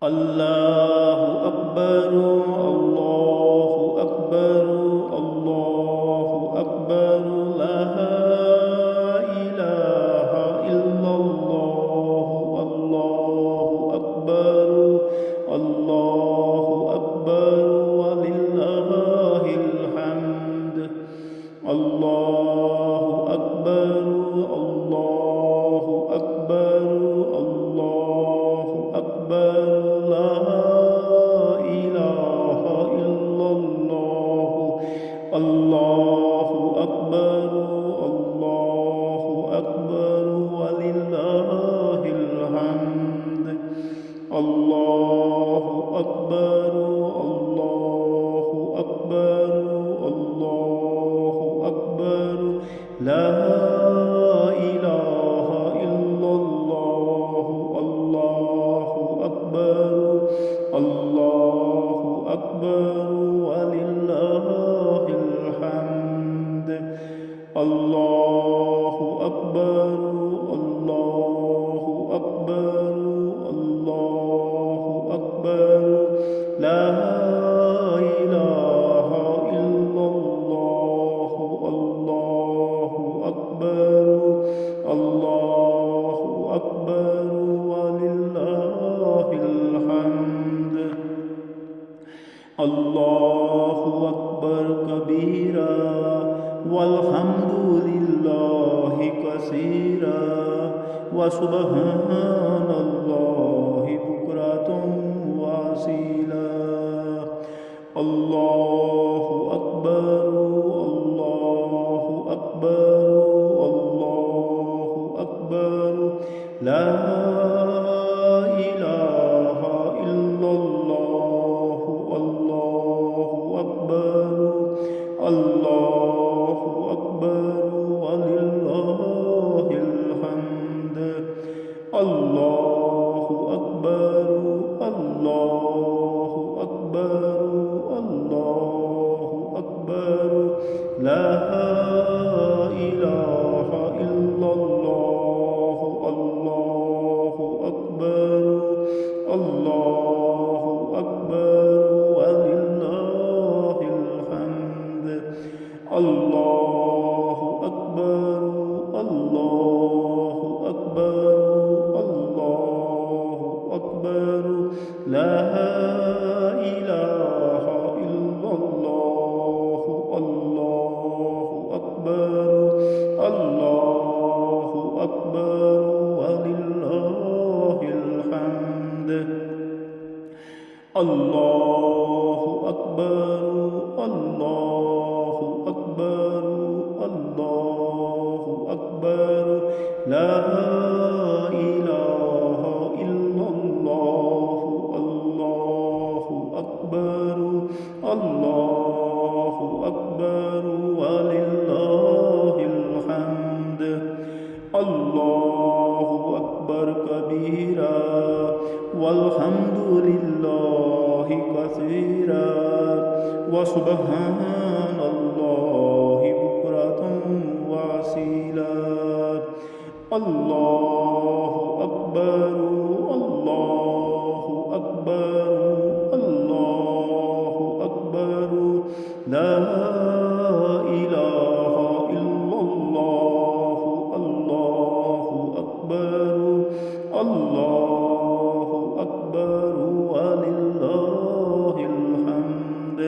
الله أكبر الله أكبر الله أكبر لا إله إلا الله الله أكبر الله أكبر ولله الحمد الله أكبر الله أكبر الله أكبر لا إله إلا الله الله أكبر الله أكبر ولله الحمد الله أكبر الله أكبر الله أكبر لا إله إلا الله الله أكبر الله أكبر ولله الحمد الله أكبر الله أكبر الله أكبر لا إله إلا الله الله أكبر الله أكبر ولله الحمد الله أكبر كبيرا والحمد لله كثيرا وسبحان الله بكرة وأصيلا الله أكبر الله أكبر الله أكبر لا إله إلا الله الله أكبر الله أكبر ولله الحمد الله أكبر الله أكبر الله أكبر لا إله إلا الله الله أكبر الله أكبر ولله الحمد الله أكبر الله أكبر الله أكبر لا إله إلا الله الله أكبر الله أكبر ولله الحمد الله أكبر الله أكبر الله أكبر لا إله إلا الله الله أكبر الله أكبر ولله الحمد الله أكبر كبيرا والحمد لله كثيرا وسبحان الله بكرة وأصيلا الله أكبر الله أكبر الله أكبر لا إله إلا الله الله أكبر الله أكبر ولله الحمد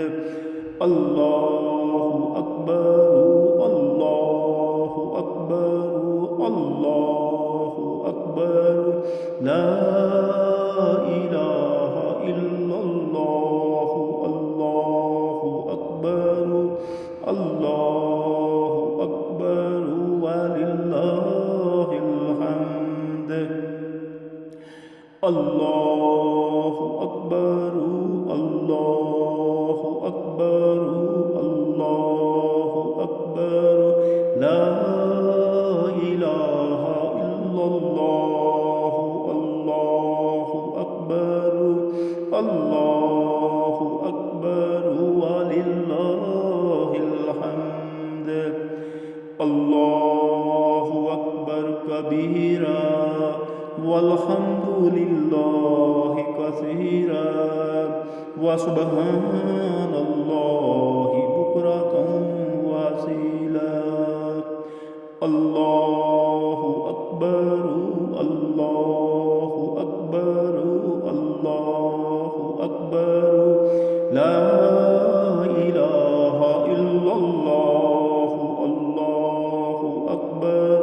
الله أكبر الله أكبر الله أكبر لا إله إلا الله الله أكبر الله أكبر ولله الحمد الله أكبر الله أكبر الله أكبر لا إله إلا الله الله أكبر الله أكبر ولله الحمد الله أكبر كبيرا والحمد لله كثيرا وسبحان الله بكرة وأصيلا. الله أكبر الله أكبر الله أكبر لا إله إلا الله. الله أكبر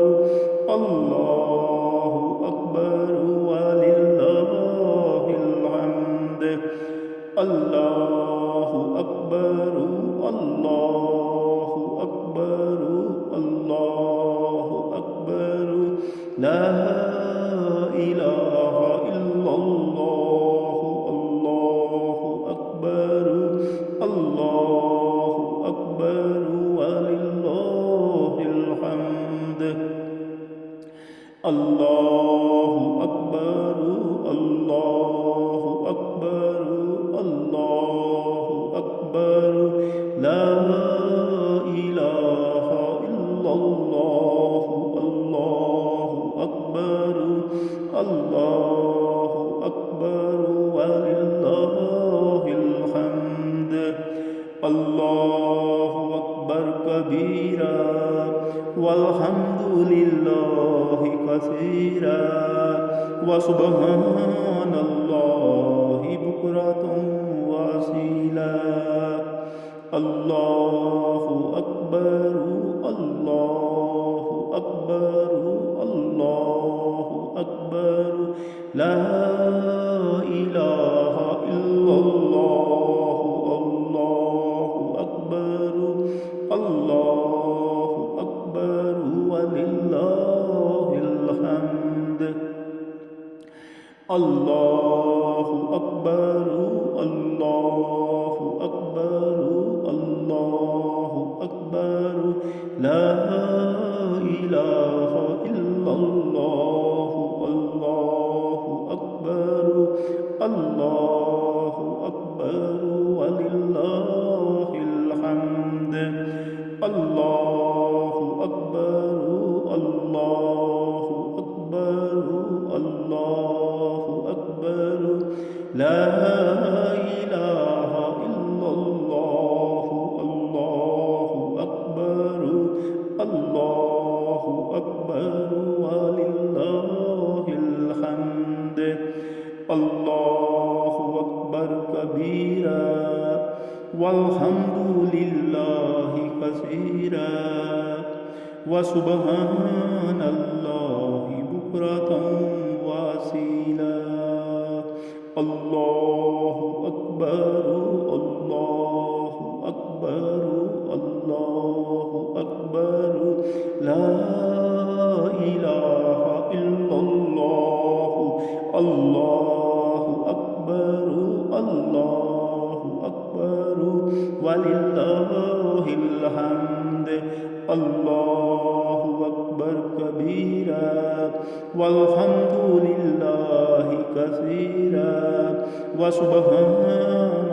الله أكبر ولله الحمد. الله أكبر الله أكبر الله أكبر لا إله إلا الله. الله أكبر الله أكبر ولله الحمد. الله أكبر الله أكبر الله أكبر لا إله إلا الله. الله أكبر الله أكبر ولله الحمد. الله أكبر كبيرا والحمد لله كثيرا وسبحان الله بكرة وأصيلا. الله أكبر الله أكبر الله أكبر لا إله إلا الله. الله أكبر الله أكبر ولله الحمد. الله أكبر الله أكبر الله أكبر لا إله إلا الله. الله أكبر الله أكبر ولله الحمد. الله أكبر الله أكبر الله أكبر لا إله إلا الله. الله أكبر الله أكبر ولله الحمد. الله أكبر كبيرا والحمد لله كثيرا وسبحان الله بكرة وأصيلا. الله أكبر الله أكبر الله أكبر لا إله إلا الله. الله أكبر الله أكبر ولله الحمد. الله أكبر كبيرا والحمد لله كثيرا وسبحان